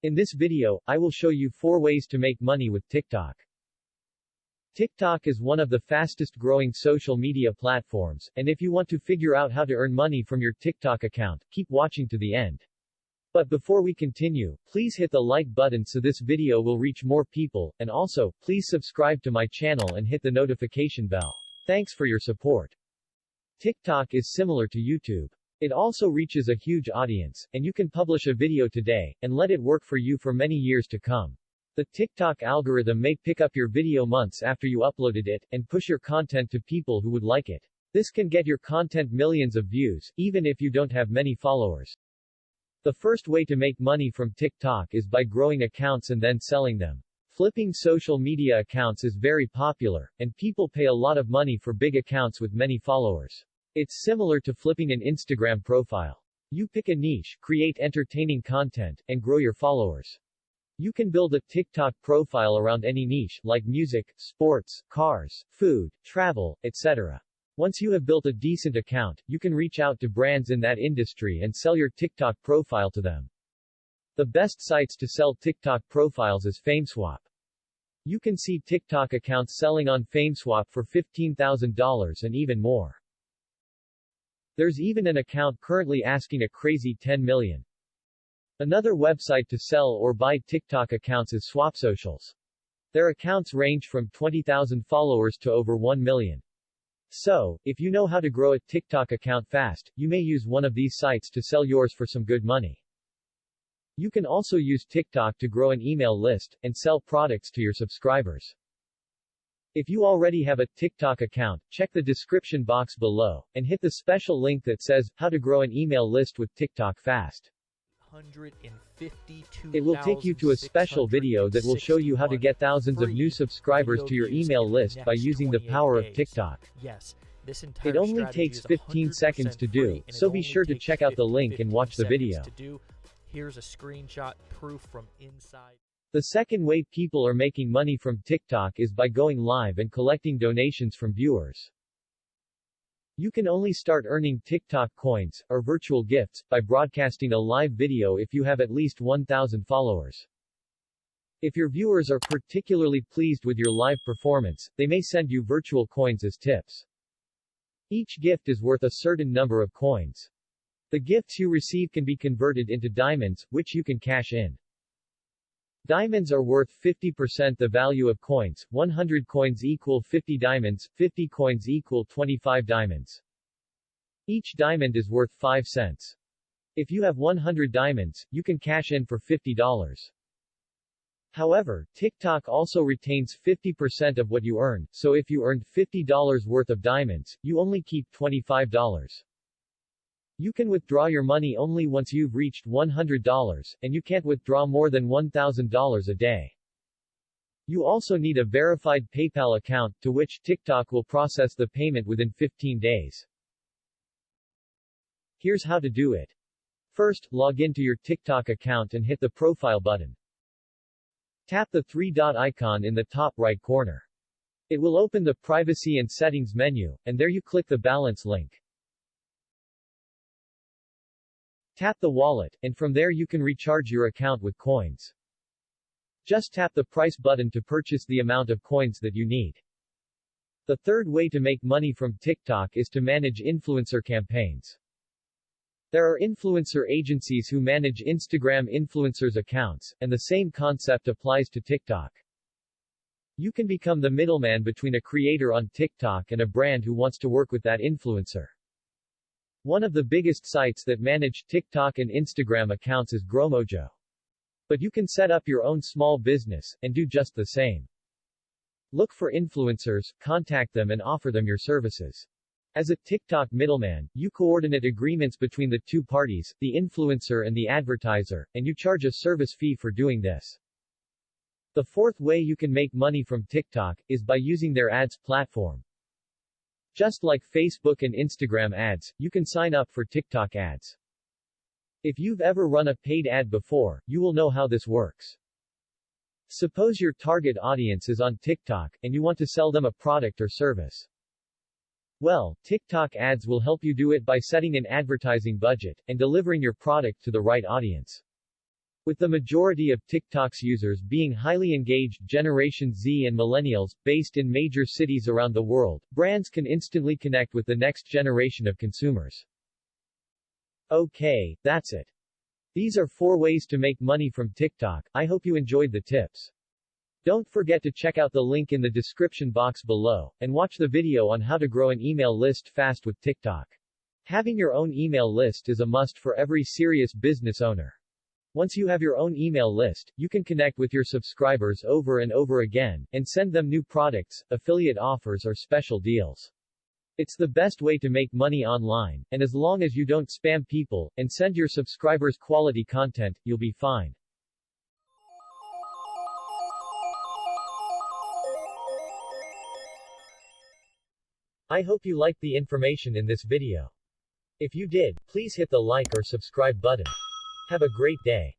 In this video, I will show you 4 ways to make money with TikTok. TikTok is one of the fastest growing social media platforms, and if you want to figure out how to earn money from your TikTok account, keep watching to the end. But before we continue, please hit the like button so this video will reach more people, and also, please subscribe to my channel and hit the notification bell. Thanks for your support. TikTok is similar to YouTube. It also reaches a huge audience, and you can publish a video today, and let it work for you for many years to come. The TikTok algorithm may pick up your video months after you uploaded it, and push your content to people who would like it. This can get your content millions of views, even if you don't have many followers. The first way to make money from TikTok is by growing accounts and then selling them. Flipping social media accounts is very popular, and people pay a lot of money for big accounts with many followers. It's similar to flipping an Instagram profile. You pick a niche, create entertaining content, and grow your followers. You can build a TikTok profile around any niche, like music, sports, cars, food, travel, etc. Once you have built a decent account, you can reach out to brands in that industry and sell your TikTok profile to them. The best sites to sell TikTok profiles is FameSwap. You can see TikTok accounts selling on FameSwap for $15,000 and even more. There's even an account currently asking a crazy $10 million. Another website to sell or buy TikTok accounts is SwapSocials. Their accounts range from 20,000 followers to over 1 million. So, if you know how to grow a TikTok account fast, you may use one of these sites to sell yours for some good money. You can also use TikTok to grow an email list, and sell products to your subscribers. If you already have a TikTok account, check the description box below, and hit the special link that says, How to Grow an Email List with TikTok Fast. It will take you to a special video that will show you how to get thousands of new subscribers to your email list by using the power of TikTok. It only takes 15 seconds to do, so be sure to check out the link and watch the video. Here's a screenshot proof from inside. The second way people are making money from TikTok is by going live and collecting donations from viewers. You can only start earning TikTok coins, or virtual gifts, by broadcasting a live video if you have at least 1,000 followers. If your viewers are particularly pleased with your live performance, they may send you virtual coins as tips. Each gift is worth a certain number of coins. The gifts you receive can be converted into diamonds, which you can cash in. Diamonds are worth 50% the value of coins, 100 coins equal 50 diamonds, 50 coins equal 25 diamonds. Each diamond is worth 5 cents. If you have 100 diamonds, you can cash in for $50. However, TikTok also retains 50% of what you earn, so if you earned $50 worth of diamonds, you only keep $25. You can withdraw your money only once you've reached $100, and you can't withdraw more than $1,000 a day. You also need a verified PayPal account, to which TikTok will process the payment within 15 days. Here's how to do it. First, log into your TikTok account and hit the profile button. Tap the 3-dot icon in the top right corner. It will open the Privacy and Settings menu, and there you click the balance link. Tap the wallet, and from there you can recharge your account with coins. Just tap the price button to purchase the amount of coins that you need. The third way to make money from TikTok is to manage influencer campaigns. There are influencer agencies who manage Instagram influencers' accounts, and the same concept applies to TikTok. You can become the middleman between a creator on TikTok and a brand who wants to work with that influencer. One of the biggest sites that manage TikTok and Instagram accounts is Growmojo. But you can set up your own small business, and do just the same. Look for influencers, contact them and offer them your services. As a TikTok middleman, you coordinate agreements between the two parties, the influencer and the advertiser, and you charge a service fee for doing this. The fourth way you can make money from TikTok is by using their ads platform. Just like Facebook and Instagram ads, you can sign up for TikTok ads. If you've ever run a paid ad before, you will know how this works. Suppose your target audience is on TikTok, and you want to sell them a product or service. Well, TikTok ads will help you do it by setting an advertising budget, and delivering your product to the right audience. With the majority of TikTok's users being highly engaged Generation Z and millennials, based in major cities around the world, brands can instantly connect with the next generation of consumers. Okay, that's it. These are 4 ways to make money from TikTok. I hope you enjoyed the tips. Don't forget to check out the link in the description box below, and watch the video on how to grow an email list fast with TikTok. Having your own email list is a must for every serious business owner. Once you have your own email list, you can connect with your subscribers over and over again, and send them new products, affiliate offers or special deals. It's the best way to make money online, and as long as you don't spam people, and send your subscribers quality content, you'll be fine. I hope you liked the information in this video. If you did, please hit the like or subscribe button. Have a great day.